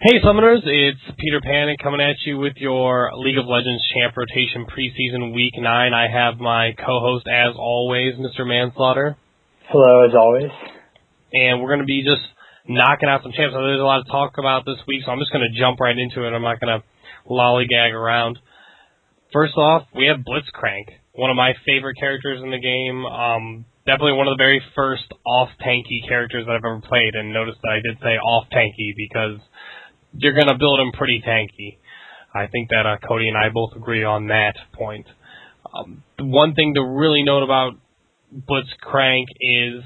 Hey Summoners, it's Peter Panic coming at you with your League of Legends Champ Rotation Preseason Week 9. I have my co-host, as always, Mr. Manslaughter. Hello, as always. And we're going to be just knocking out some champs. There's a lot to talk about this week, so I'm just going to jump right into it. I'm not going to lollygag around. First off, we have Blitzcrank, one of my favorite characters in the game. Definitely one of the very first off-tanky characters that I've ever played, and notice that I did say off-tanky because you're going to build him pretty tanky. I think that Cody and I both agree on that point. The one thing to really note about Blitzcrank is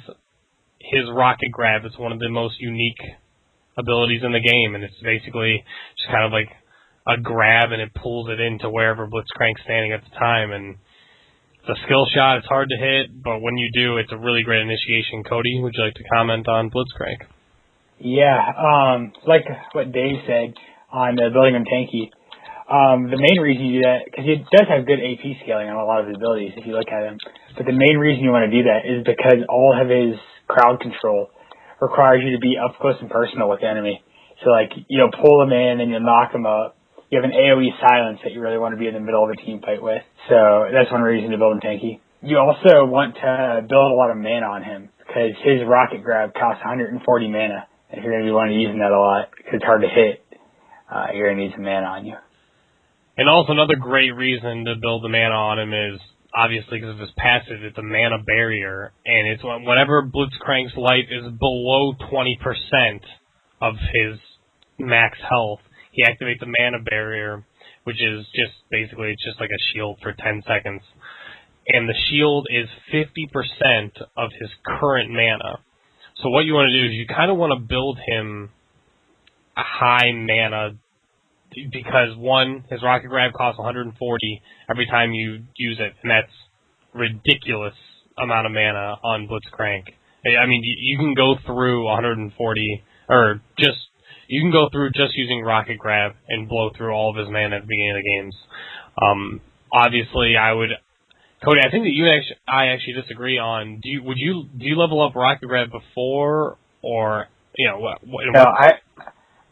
his rocket grab. It's one of the most unique abilities in the game, and it's basically just kind of like a grab, and it pulls it into wherever Blitzcrank's standing at the time. And it's a skill shot. It's hard to hit, but when you do, it's a really great initiation. Cody, would you like to comment on Blitzcrank? Yeah, like what Dave said on building him tanky, the main reason you do that, because he does have good AP scaling on a lot of his abilities if you look at him, but the main reason you want to do that is because all of his crowd control requires you to be up close and personal with the enemy. So like, pull him in and you knock him up. You have an AoE silence that you really want to be in the middle of a team fight with. So that's one reason to build him tanky. You also want to build a lot of mana on him, because his rocket grab costs 140 mana. If you're going to be wanting to use that a lot, because it's hard to hit, you're going to need some mana on you. And also another great reason to build the mana on him is, obviously, because of his passive, it's a mana barrier. And it's whenever Blitzcrank's life is below 20% of his max health, he activates a mana barrier, which is just basically, it's just like a shield for 10 seconds. And the shield is 50% of his current mana. So what you want to do is you kind of want to build him a high mana, because one, his rocket grab costs 140 every time you use it, and that's ridiculous amount of mana on Blitzcrank. I mean, you can go through 140, or you can go through just using rocket grab and blow through all of his mana at the beginning of the games. Obviously, Cody, I think that I actually disagree on. Do you level up rocket grab before, or what? No,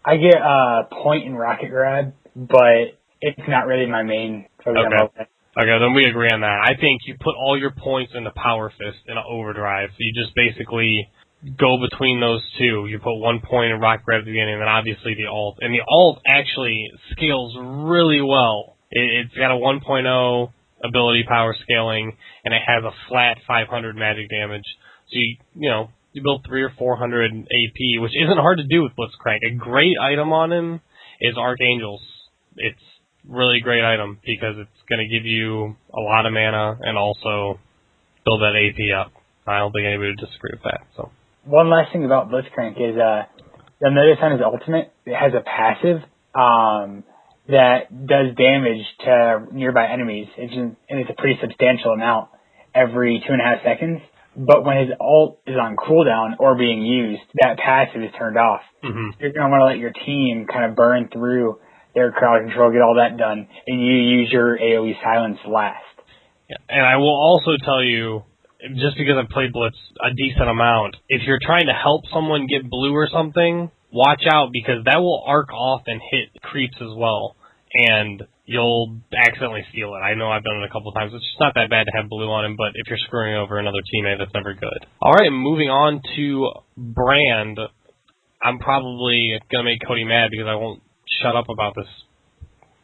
I get a point in rocket grab, but it's not really my main focus. Okay, then we agree on that. I think you put all your points into Power Fist in Overdrive. So you just basically go between those two. You put 1 point in rocket grab at the beginning, and then obviously the ult. And the ult actually scales really well. It's got a 1.0 ability power scaling, and it has a flat 500 magic damage. So you build 300 or 400 AP, which isn't hard to do with Blitzcrank. A great item on him is Archangels. It's really a great item because it's going to give you a lot of mana and also build that AP up. I don't think anybody would disagree with that. So one last thing about Blitzcrank is you'll notice on his ultimate it has a passive that does damage to nearby enemies, and it's a pretty substantial amount every 2.5 seconds. But when his ult is on cooldown or being used, that passive is turned off. Mm-hmm. You're going to want to let your team kind of burn through their crowd control, get all that done, and you use your AoE silence last. Yeah, and I will also tell you, just because I've played Blitz a decent amount, if you're trying to help someone get blue or something, watch out, because that will arc off and hit creeps as well, and you'll accidentally steal it. I know I've done it a couple times. It's just not that bad to have blue on him, but if you're screwing over another teammate, that's never good. All right, moving on to Brand. I'm probably going to make Cody mad because I won't shut up about this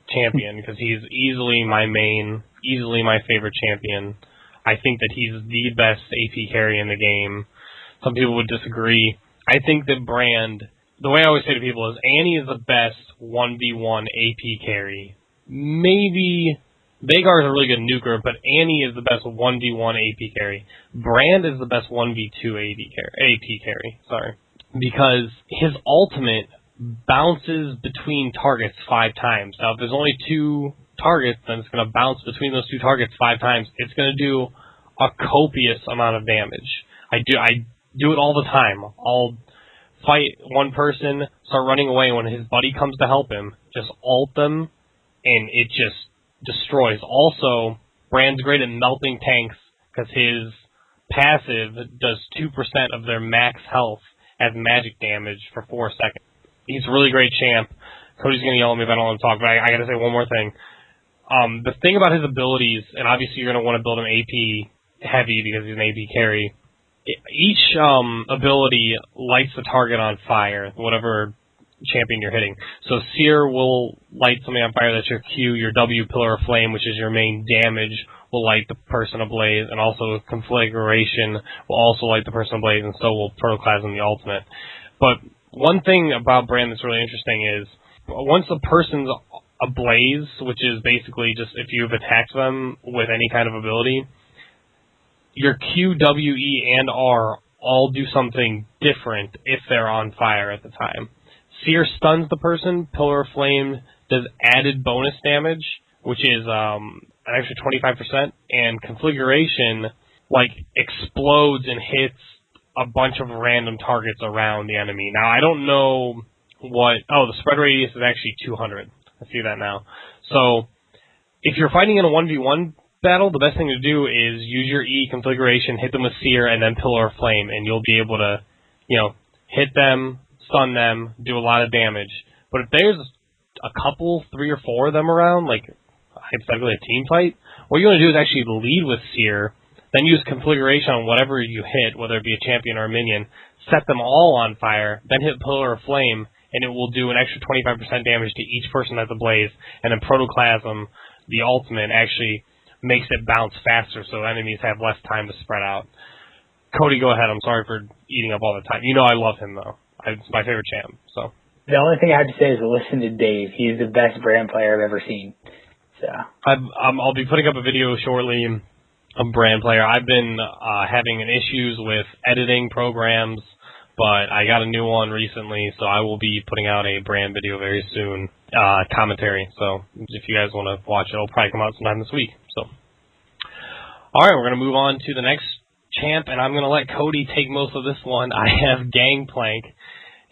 champion, because he's easily my main, easily my favorite champion. I think that he's the best AP carry in the game. Some people would disagree. I think that Brand, the way I always say to people is, Annie is the best 1v1 AP carry. Maybe Veigar is a really good nuker, but Annie is the best 1v1 AP carry. Brand is the best 1v2 AP carry. Sorry, because his ultimate bounces between targets 5 times. Now, if there's only 2 targets, then it's going to bounce between those 2 targets 5 times. It's going to do a copious amount of damage. I do it all the time. I'll fight one person, start running away, when his buddy comes to help him, just ult them, and it just destroys. Also, Brand's great at melting tanks, because his passive does 2% of their max health as magic damage for 4 seconds. he's a really great champ. Cody's going to yell at me if I don't let him talk, but I got to say one more thing. The thing about his abilities, and obviously you're going to want to build him AP heavy because he's an AP carry. Each ability lights the target on fire, whatever champion you're hitting. So Seer will light something on fire, that's your Q. Your W, Pillar of Flame, which is your main damage, will light the person ablaze, and also Conflagration will also light the person ablaze, and so will Protoplasm, the ultimate. But one thing about Brand that's really interesting is, once a person's ablaze, which is basically just if you've attacked them with any kind of ability, your Q, W, E, and R all do something different if they're on fire at the time. Seer stuns the person, Pillar of Flame does added bonus damage, which is an extra 25%, and Conflagration explodes and hits a bunch of random targets around the enemy. Now, I don't know the spread radius is actually 200. I see that now. So, if you're fighting in a 1v1 battle, the best thing to do is use your E, Conflagration, hit them with Seer, and then Pillar of Flame, and you'll be able to, hit them, stun them, do a lot of damage. But if there's a couple, 3 or 4 of them around, hypothetically a team fight, what you want to do is actually lead with Seer, then use Conflagration on whatever you hit, whether it be a champion or a minion, set them all on fire, then hit Pillar of Flame, and it will do an extra 25% damage to each person that's ablaze, and then Protoplasm, the ultimate, actually makes it bounce faster so enemies have less time to spread out. Cody, go ahead. I'm sorry for eating up all the time. I love him, though. It's my favorite champ. So the only thing I have to say is listen to Dave. He's the best Brand player I've ever seen. So I'll be putting up a video shortly of Brand player. I've been having issues with editing programs, but I got a new one recently, so I will be putting out a Brand video very soon, commentary. So if you guys want to watch it, it'll probably come out sometime this week. So, all right, we're going to move on to the next champ, and I'm going to let Cody take most of this one. I have Gangplank,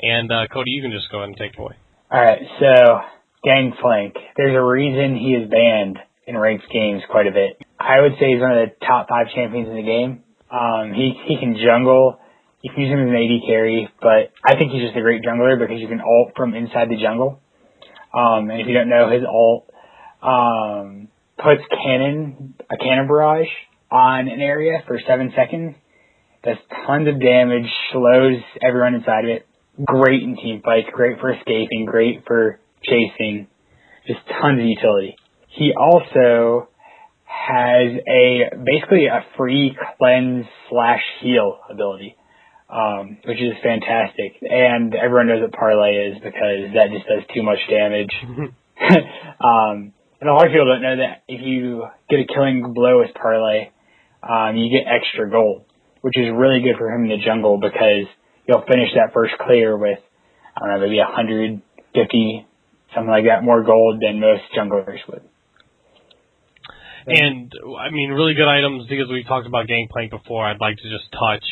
and Cody, you can just go ahead and take it away. All right, so Gangplank. There's a reason he is banned in ranked games quite a bit. I would say he's one of the top 5 champions in the game. He can jungle. You can use him as an AD carry, but I think he's just a great jungler because you can ult from inside the jungle. And if you don't know, his ult puts a cannon barrage on an area for 7 seconds. Does tons of damage, slows everyone inside of it. Great in team fights, great for escaping, great for chasing. Just tons of utility. He also has basically a free cleanse/heal ability, which is fantastic. And everyone knows what Parlay is because that just does too much damage. And a lot of people don't know that if you get a killing blow with Parlay, you get extra gold, which is really good for him in the jungle because you'll finish that first clear with, maybe 150, something like that, more gold than most junglers would. And, really good items, because we talked about Gangplank before, I'd like to just touch.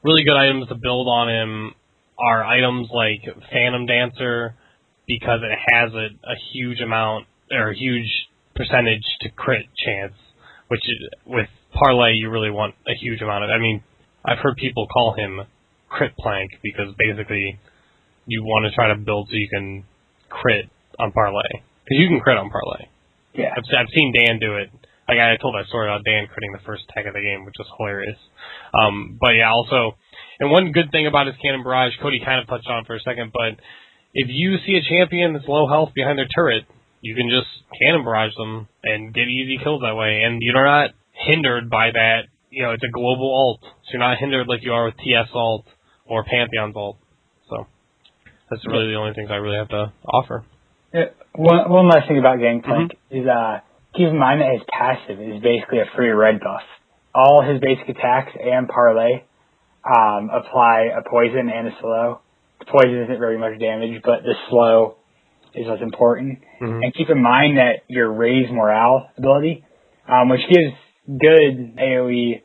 Really good items to build on him are items like Phantom Dancer, because it has a huge amount, or a huge percentage to crit chance, which with Parlay you really want a huge amount of. I've heard people call him Crit Plank, because basically you want to try to build so you can crit on Parlay. Because you can crit on Parlay. Yeah. I've seen Dan do it. I told that story about Dan critting the first tech of the game, which was hilarious. But yeah, also, and one good thing about his Cannon Barrage, Cody kind of touched on for a second, but if you see a champion that's low health behind their turret, you can just Cannon Barrage them and get easy kills that way, and you're not hindered by that. It's a global ult, so you're not hindered like you are with TS ult or Pantheon's ult. So that's really the only things I really have to offer. One last thing about Gangplank is keep in mind that his passive is basically a free red buff. All his basic attacks and Parlay apply a poison and a slow. The poison isn't very much damage, but the slow is what's important. And keep in mind that your Raise Morale ability, which gives good AoE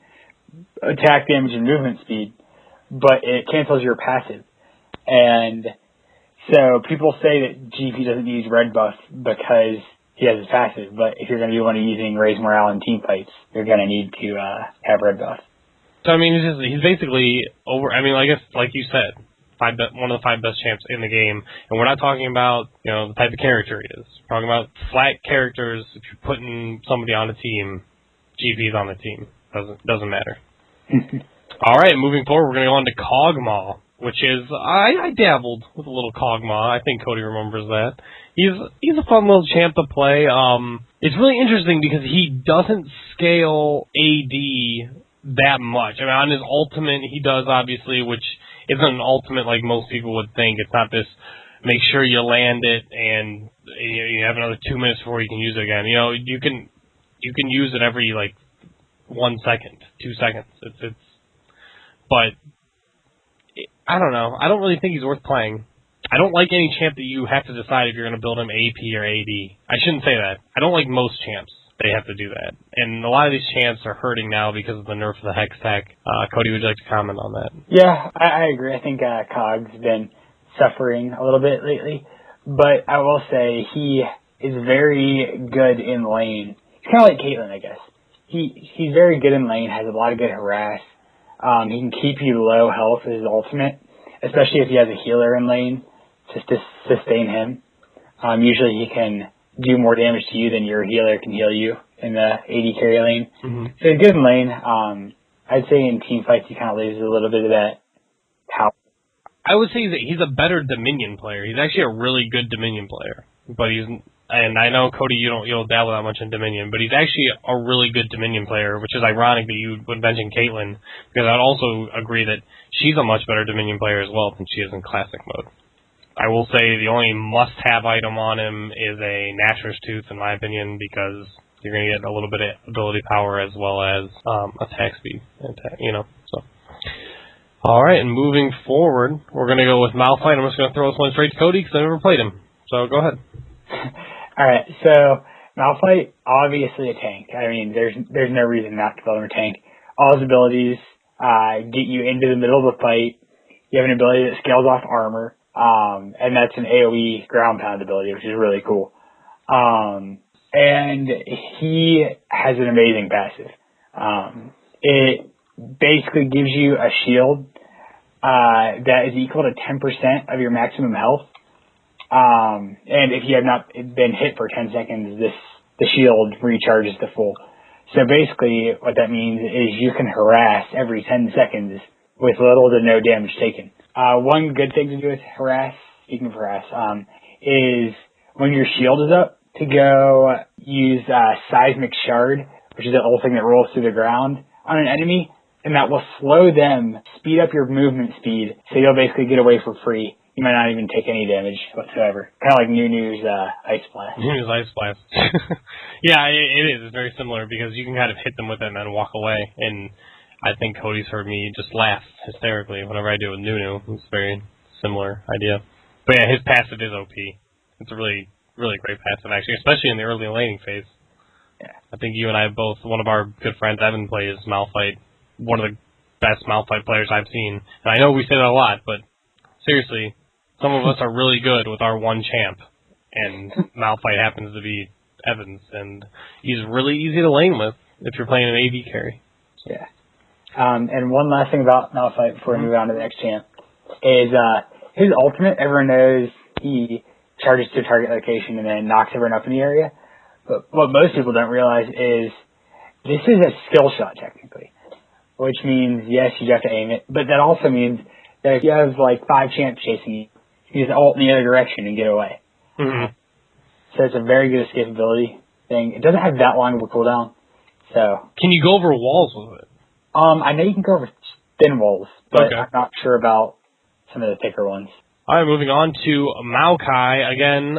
attack damage and movement speed, but it cancels your passive. And so people say that GP doesn't use red buff because he has his passive, but if you're going to be one of using Raise Morale in team fights, you're going to need to have red buff. So, he's basically over, I guess, like you said, one of the 5 best champs in the game. And we're not talking about, the type of character he is. We're talking about flat characters. If you're putting somebody on a team, GP's on the team. Doesn't matter. All right, moving forward, we're going to go on to Kog'Maw, which is, I dabbled with a little Kog'Maw. I think Cody remembers that. He's a fun little champ to play. It's really interesting because he doesn't scale AD that much. I mean, on his ultimate, he does, obviously, which isn't an ultimate like most people would think. It's not this, make sure you land it and you have another 2 minutes before you can use it again. You can use it every, 1 second, 2 seconds. But I don't know. I don't really think he's worth playing. I don't like any champ that you have to decide if you're going to build him AP or AD. I shouldn't say that. I don't like most champs. They have to do that. And a lot of these champs are hurting now because of the nerf of the Hex Tech. Cody, would you like to comment on that? Yeah, I agree. I think Cog's been suffering a little bit lately. But I will say he is very good in lane. He's kind of like Caitlyn, I guess. He's very good in lane, has a lot of good harass. He can keep you low health with his ultimate, especially if he has a healer in lane just to sustain him. Usually he can do more damage to you than your healer can heal you in the AD carry lane. Mm-hmm. So he's good in lane. I'd say in team fights he kind of loses a little bit of that power. I would say that he's a better Dominion player. He's actually a really good Dominion player. And I know, Cody, you don't dabble that much in Dominion, but he's actually a really good Dominion player, which is ironic that you would mention Caitlyn, because I'd also agree that she's a much better Dominion player as well than she is in Classic mode. I will say the only must-have item on him is a Nashor's Tooth, in my opinion, because you're going to get a little bit of ability power as well as attack speed. So. All right, and moving forward, we're going to go with Malphite. I'm just going to throw this one straight to Cody because I never played him. So go ahead. All right, so Malphite, obviously a tank. I mean, there's no reason not to build him a tank. All his abilities get you into the middle of the fight. You have an ability that scales off armor, and that's an AoE ground pound ability, which is really cool. And he has an amazing passive. It basically gives you a shield that is equal to 10% of your maximum health. And if you have not been hit for 10 seconds, the shield recharges to full. So basically what that means is you can harass every 10 seconds with little to no damage taken. One good thing to do with harass, speaking of harass, is when your shield is up, to go use Seismic Shard, which is an old thing that rolls through the ground on an enemy, and that will slow them, speed up your movement speed, so you'll basically get away for free. You might not even take any damage whatsoever. Kind of like Nunu's Ice Blast. Nunu's Ice Blast. Yeah, it is. It's very similar because you can kind of hit them with it and then walk away. And I think Cody's heard me just laugh hysterically whenever I do it with Nunu. It's a very similar idea. But yeah, his passive is OP. It's a really, really great passive, actually, especially in the early laning phase. Yeah. I think you and I both, one of our good friends, Evan, plays Malphite. One of the best Malphite players I've seen. And I know we say that a lot, but seriously, some of us are really good with our one champ, and Malphite happens to be Evans, and he's really easy to lane with if you're playing an AD carry. Yeah. And one last thing about Malphite before we move on to the next champ is his ultimate, everyone knows he charges to a target location and then knocks everyone up in the area. But what most people don't realize is this is a skill shot, technically, which means, yes, you have to aim it, but that also means that if you have, 5 champs chasing you, you just ult in the other direction and get away. Mm-hmm. So it's a very good escapability thing. It doesn't have that long of a cooldown. So can you go over walls with it? I know you can go over thin walls, but okay. I'm not sure about some of the thicker ones. All right, moving on to Maokai. Again,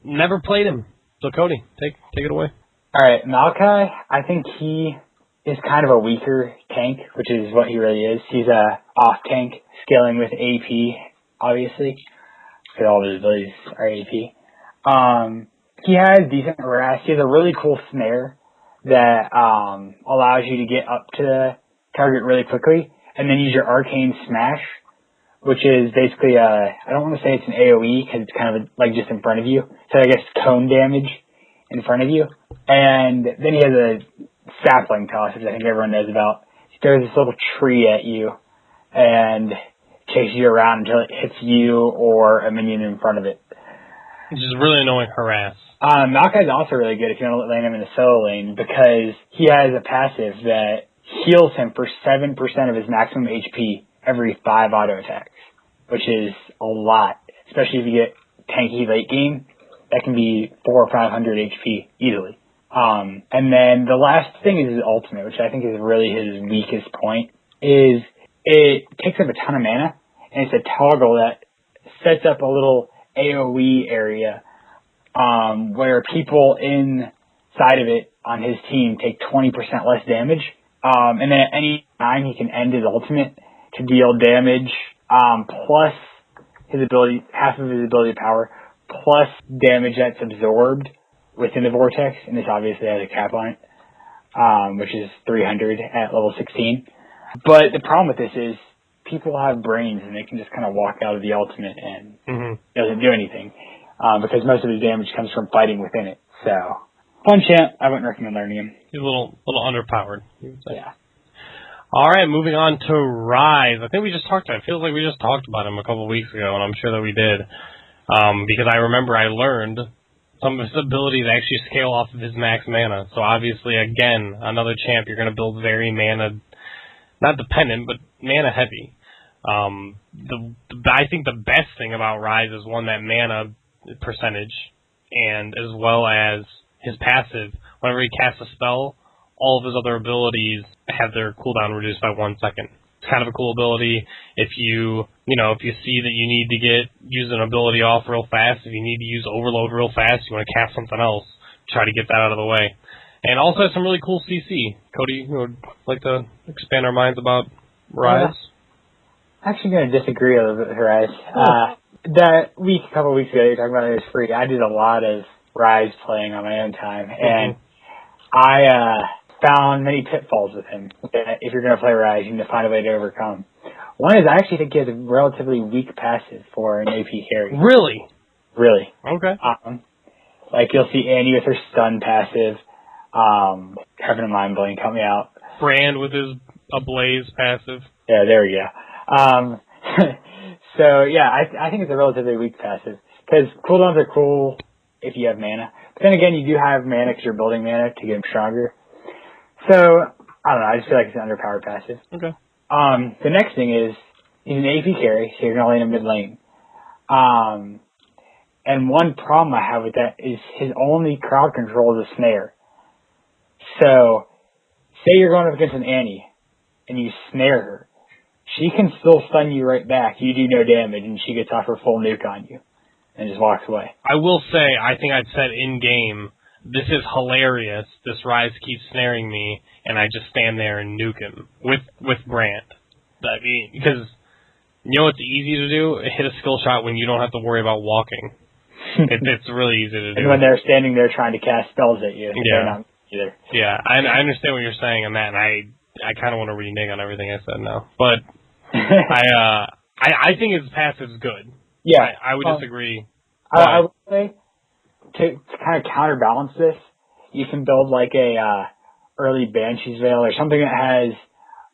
never played him. So Cody, take it away. All right, Maokai, I think he is kind of a weaker tank, which is what he really is. He's a off tank, scaling with AP, obviously, because all of his abilities are AP. He has decent harass. He has a really cool snare that allows you to get up to the target really quickly, and then use your arcane smash, which is basically I don't want to say it's an AoE because it's kind of like just in front of you. So I guess cone damage in front of you. And then he has a sapling toss, which I think everyone knows about. He throws this little tree at you, and chase you around until it hits you or a minion in front of it. Which is really annoying harass. Malphite's also really good if you want to land him in the solo lane because he has a passive that heals him for 7% of his maximum HP every 5 auto attacks, which is a lot, especially if you get tanky late game. That can be 400 or 500 HP easily. And then the last thing is his ultimate, which I think is really his weakest point, is it takes up a ton of mana, and it's a toggle that sets up a little AoE area where people inside of it on his team take 20% less damage. And then at any time he can end his ultimate to deal damage, plus his ability, half of his ability power, plus damage that's absorbed within the vortex, and this obviously has a cap on it, which is 300 at level 16. But the problem with this is people have brains and they can just kind of walk out of the ultimate and it doesn't do anything, because most of his damage comes from fighting within it. So, fun champ. I wouldn't recommend learning him. He's a little underpowered, you would say. Yeah. All right, moving on to Rise. I think we just talked about it. It feels like we just talked about him a couple of weeks ago, and I'm sure that we did. Because I remember I learned some of his abilities actually scale off of his max mana. So obviously, again, another champ you're going to build very mana, not dependent, but mana heavy. I think the best thing about Rise is one, that mana percentage, and as well as his passive. Whenever he casts a spell, all of his other abilities have their cooldown reduced by 1 second. It's kind of a cool ability. If you see that you need to use an ability off real fast, if you need to use Overload real fast, you want to cast something else, try to get that out of the way. And also has some really cool CC. Cody, you would like to expand our minds about Rise? I'm actually going to disagree a little bit with Rise. That week, a couple of weeks ago, you were talking about it was free. I did a lot of Rise playing on my own time, and I found many pitfalls with him that if you're going to play Rise, you need to find a way to overcome. One is I actually think he has a relatively weak passive for an AP carry. Really? Really. Okay. Like you'll see Annie with her stun passive. Having a mind blank, help me out. Brand with his Ablaze passive. Yeah, there we go. So yeah, I think it's a relatively weak passive because cooldowns are cool if you have mana. But then again, you do have mana because you're building mana to get him stronger. So, I don't know, I just feel like it's an underpowered passive. Okay. The next thing is, he's an AP carry, so you're going to lane him mid lane. And one problem I have with that is his only crowd control is a snare. So, say you're going up against an Annie, and you snare her. She can still stun you right back, you do no damage, and she gets off her full nuke on you, and just walks away. I will say, I think I'd said in-game, this is hilarious. This Rise keeps snaring me, and I just stand there and nuke him with Brand. I mean, because you know what's easy to do? Hit a skill shot when you don't have to worry about walking. It's really easy to do. And when they're standing there trying to cast spells at you, yeah. they're not either. Yeah, I understand what you're saying on that, and I kind of want to renege on everything I said now. But I think his passive is good. Yeah, I would disagree. I would say to kind of counterbalance this, you can build like a early Banshee's Veil or something that has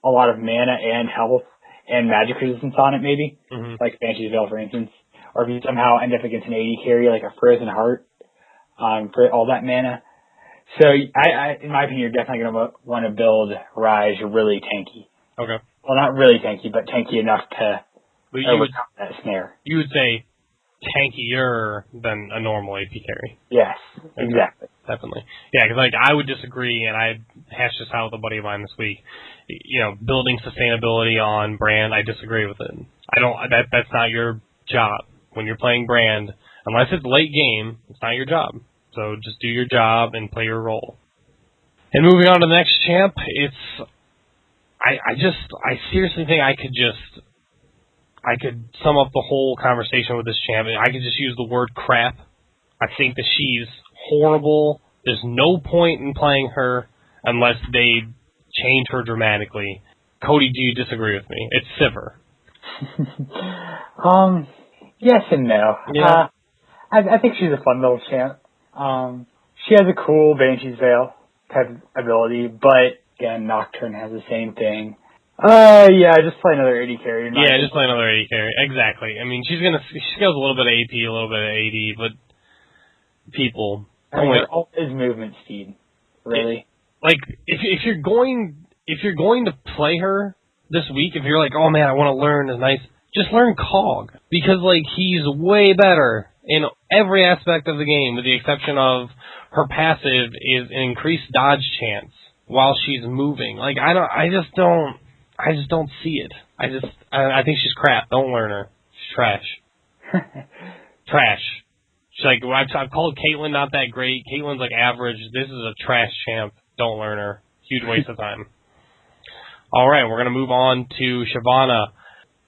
a lot of mana and health and magic resistance on it, maybe like Banshee's Veil, for instance. Or if you somehow end up against an AD carry like a Frozen Heart for all that mana. So I in my opinion, you're definitely going to want to build Rise really tanky. Okay. Well, not really tanky, but tanky enough to overcome that snare. You would say tankier than a normal AP carry. Yes, exactly. Definitely. Yeah, because like I would disagree, and I hashed this out with a buddy of mine this week. You know, building sustainability on Brand, I disagree with it. That's not your job when you're playing Brand. Unless it's late game, it's not your job. So just do your job and play your role. And moving on to the next champ, I seriously think I could sum up the whole conversation with this champ. I could just use the word crap. I think that she's horrible. There's no point in playing her unless they change her dramatically. Cody, do you disagree with me? It's Sivir. Yes and no. Yeah. I think she's a fun little champ. She has a cool Banshee's Veil type of ability, but again, Nocturne has the same thing. Yeah, just play another 80 carry. Yeah, just play another 80 carry. Exactly. I mean, she goes a little bit of AP, a little bit of AD, but people. All is movement speed. Really? If you're going to play her this week, if you're like, oh man, I want to learn is nice, just learn Cog. Because, he's way better in every aspect of the game, with the exception of her passive is an increased dodge chance while she's moving. I just don't see it. I think she's crap. Don't learn her. She's trash. Trash. She's I've called Caitlyn not that great. Caitlyn's average. This is a trash champ. Don't learn her. Huge waste of time. All right, we're gonna move on to Shyvana.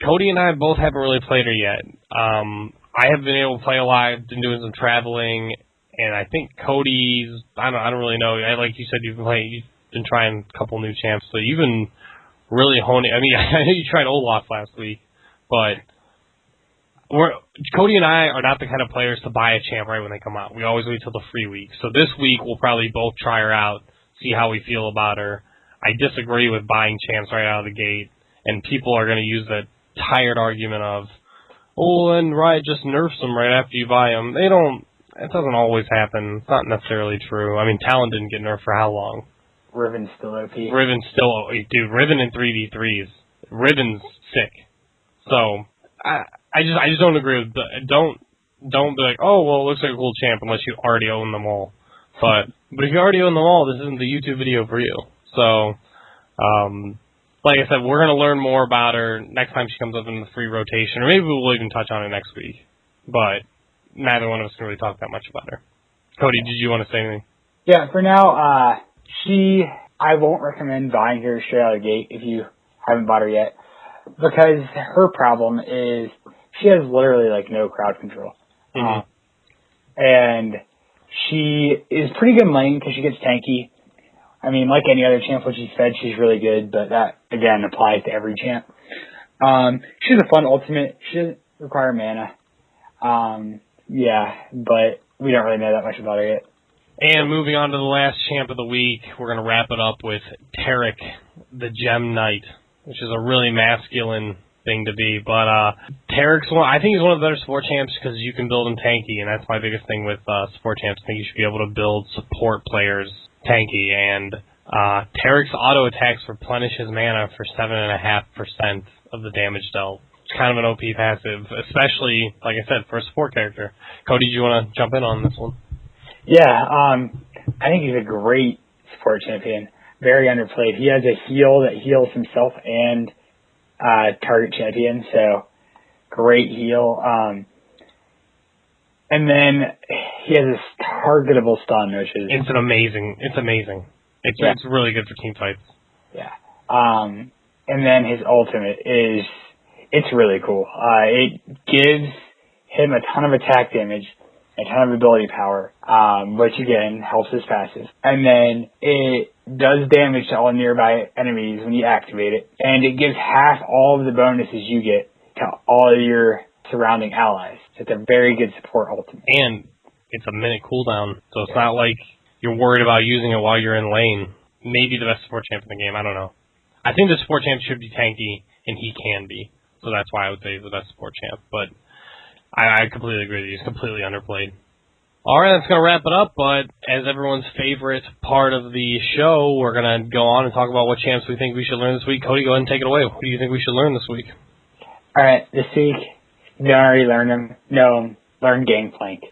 Cody and I both haven't really played her yet. I have been able to play a lot. I've been doing some traveling, and I think Cody's. I don't really know. Like you said, you've been trying a couple new champs, so you've been really honing. I mean, I know you tried Olaf last week, but Cody and I are not the kind of players to buy a champ right when they come out. We always wait till the free week. So this week we'll probably both try her out, see how we feel about her. I disagree with buying champs right out of the gate, and people are going to use that tired argument of, oh, then Riot just nerfs them right after you buy them. They don't. It doesn't always happen. It's not necessarily true. I mean, Talon didn't get nerfed for how long? Riven's still OP. Riven's still OP. Dude, Riven in 3v3s. Riven's sick. So, I just don't agree with don't be like, oh, well, it looks like a cool champ unless you already own them all. But if you already own them all, this isn't the YouTube video for you. So, like I said, we're going to learn more about her next time she comes up in the free rotation, or maybe we'll even touch on it next week. But neither one of us can really talk that much about her. Cody, did you want to say anything? Yeah, for now, I won't recommend buying her straight out of the gate if you haven't bought her yet, because her problem is she has literally no crowd control. Mm-hmm. And she is pretty good in lane because she gets tanky. I mean, like any other champ when she's fed, she's really good, but that, again, applies to every champ. She's a fun ultimate. She doesn't require mana. Yeah, but we don't really know that much about her yet. And moving on to the last champ of the week, we're going to wrap it up with Terex, the Gem Knight, which is a really masculine thing to be. But Terex, I think he's one of the better support champs because you can build him tanky, and that's my biggest thing with support champs. I think you should be able to build support players tanky, and Terex auto attacks replenish his mana for 7.5% of the damage dealt. It's kind of an OP passive, especially, like I said, for a support character. Cody, do you want to jump in on this one? Yeah, I think he's a great support champion. Very underplayed. He has a heal that heals himself and target champion, so great heal. And then he has this targetable stun, which is... It's amazing. It's really good for team fights. Yeah. And then his ultimate is... It's really cool. It gives him a ton of attack damage, a ton of ability power, which again helps his passive. And then it does damage to all nearby enemies when you activate it. And it gives half all of the bonuses you get to all of your surrounding allies. So it's a very good support ultimate. And it's a minute cooldown, so it's not like you're worried about using it while you're in lane. Maybe the best support champ in the game, I don't know. I think the support champ should be tanky, and he can be. So that's why I would say he's the best support champ. But I completely agree with you. He's completely underplayed. All right, that's going to wrap it up. But as everyone's favorite part of the show, we're going to go on and talk about what champs we think we should learn this week. Cody, go ahead and take it away. What do you think we should learn this week? All right, this week, you don't already learn them. No, learn Gangplank.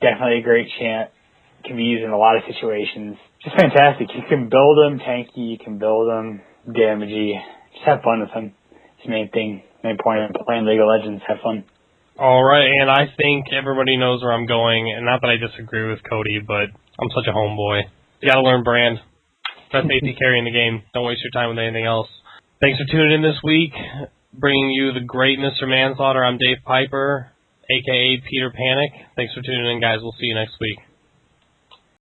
Definitely a great champ. Can be used in a lot of situations. Just fantastic. You can build them tanky. You can build them damagey. Just have fun with them. It's the main thing. Main point of playing League of Legends. Have fun. All right, and I think everybody knows where I'm going, and not that I disagree with Cody, but I'm such a homeboy. You gotta learn Brand. Best AP carry in the game. Don't waste your time with anything else. Thanks for tuning in this week. Bringing you the great Mr. Manslaughter. I'm Dave Piper, a.k.a. Peter Panic. Thanks for tuning in, guys. We'll see you next week.